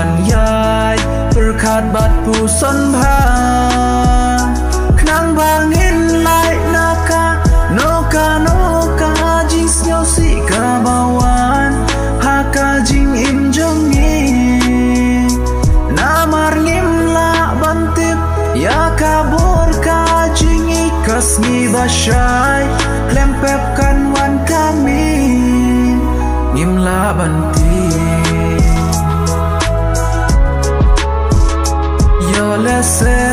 ban yai berkat batu son bang knang bangin lai naka noka jing snyau si kabawan haka jing im jongi namar ngim la bantip ya kabur ka jing ikas ni basyai klempepkan wan kami ngim la bantip yo lese